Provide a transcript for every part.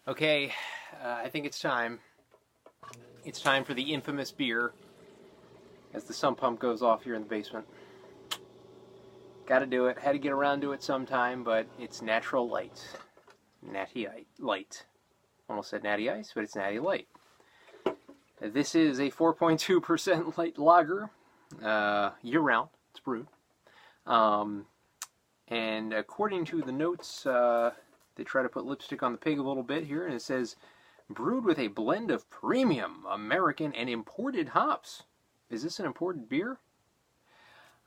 Okay, I think it's time. It's time for the infamous beer as the sump pump goes off here in the basement. Gotta do it. Had to get around to it sometime, but it's Natural Light. Natty Light. Almost said Natty Ice, but it's Natty Light. This is a 4.2% light lager, year-round. It's brewed. And according to the notes, they try to put lipstick on the pig a little bit here, and it says, brewed with a blend of premium American and imported hops. Is this an imported beer?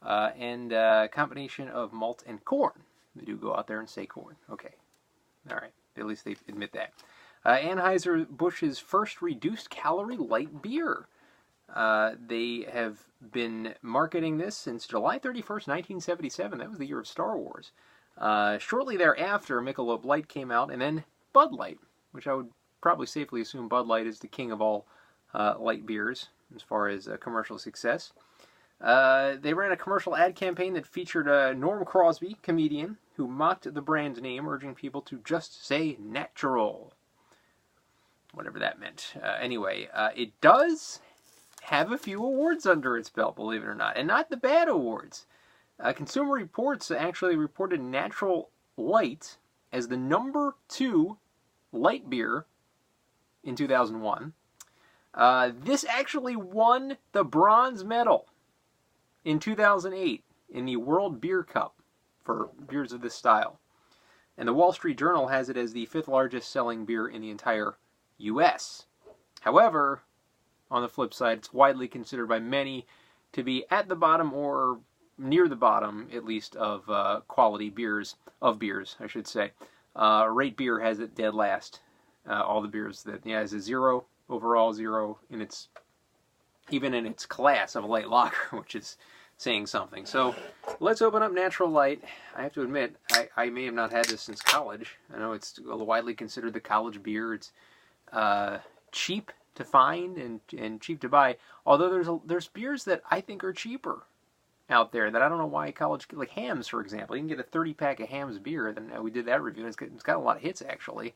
And a combination of malt and corn. They do go out there and say corn. Okay. All right. At least they admit that. Anheuser-Busch's first reduced-calorie light beer. They have been marketing this since July 31st, 1977. That was the year of Star Wars. Shortly thereafter, Michelob Light came out, and then Bud Light, which I would probably safely assume Bud Light is the king of all light beers as far as commercial success. They ran a commercial ad campaign that featured Norm Crosby, comedian, who mocked the brand name, urging people to just say natural. Whatever that meant. Anyway, it does have a few awards under its belt, believe it or not, and not the bad awards. Consumer Reports actually reported Natural Light as the #2 light beer in 2001. This actually won the bronze medal in 2008 in the World Beer Cup for beers of this style. And the Wall Street Journal has it as the 5th largest selling beer in the entire U.S. However, on the flip side, it's widely considered by many to be at the bottom or near the bottom, at least, of quality beers, I should say. Rate Beer has it dead last. All the beers that has a 0, overall 0, in its, even in its class of a light lager, which is saying something. So let's open up Natural Light. I have to admit, I may have not had this since college. I know it's widely considered the college beer. It's cheap to find and cheap to buy. Although there's beers that I think are cheaper out there that I don't know why college, like Hamm's, for example. You can get a 30-pack of Hamm's beer. Then we did that review, and it's got a lot of hits, actually.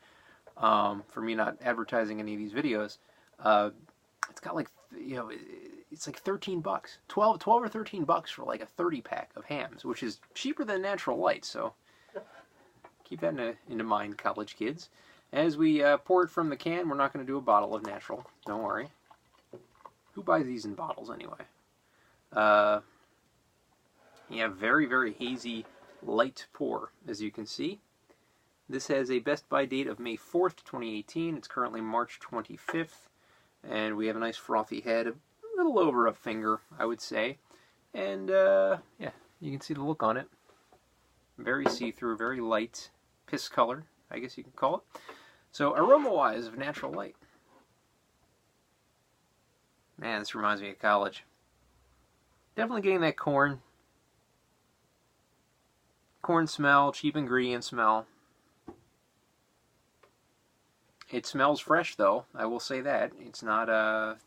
For me not advertising any of these videos. It's got like, it's like $13. 12 or $13 for like a 30-pack of Hamm's, which is cheaper than Natural Light, so keep that into mind, college kids. As we pour it from the can, we're not going to do a bottle of Natural. Don't worry. Who buys these in bottles anyway? Yeah, very, very hazy, light pour, as you can see. This has a Best By date of May 4th, 2018. It's currently March 25th. And we have a nice frothy head, a little over a finger, I would say. And, yeah, you can see the look on it. Very see-through, very light, piss color, I guess you can call it. So, aroma-wise of Natural Light. Man, this reminds me of college. Definitely getting that corn smell, cheap ingredient smell. It smells fresh, though. I will say that. It's not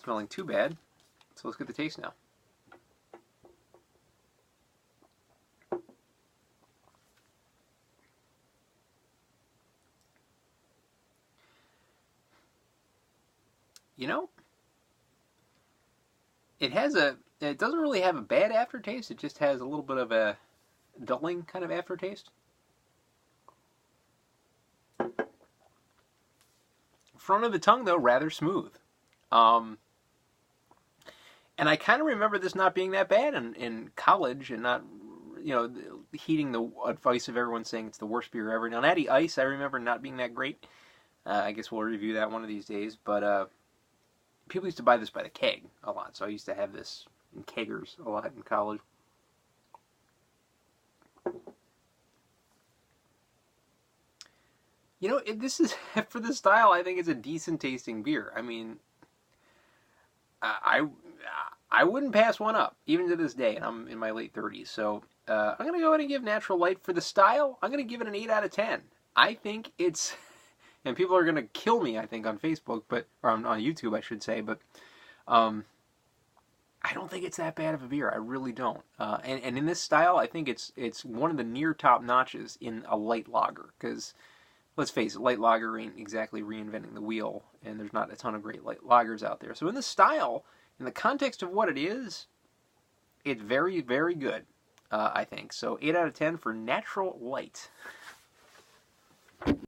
smelling too bad. So let's get the taste now. It doesn't really have a bad aftertaste. It just has a little bit of a dulling kind of aftertaste. Front of the tongue, though, rather smooth. And I kind of remember this not being that bad in college and not, heeding the advice of everyone saying it's the worst beer ever. Now, Natty Ice, I remember not being that great. I guess we'll review that one of these days. But people used to buy this by the keg a lot, so I used to have this in keggers a lot in college. This is, for the style, I think it's a decent tasting beer. I mean, I wouldn't pass one up, even to this day, and I'm in my late 30s. So I'm going to go ahead and give Natural Light, for the style, I'm going to give it an 8 out of 10. I think it's, and people are going to kill me, I think, on Facebook, or on YouTube, I should say, but I don't think it's that bad of a beer. I really don't. And in this style, I think it's one of the near top notches in a light lager, because let's face it, light lager ain't exactly reinventing the wheel, and there's not a ton of great light lagers out there. So in the style, in the context of what it is, it's very, very good, I think. So 8 out of 10 for Natural Light.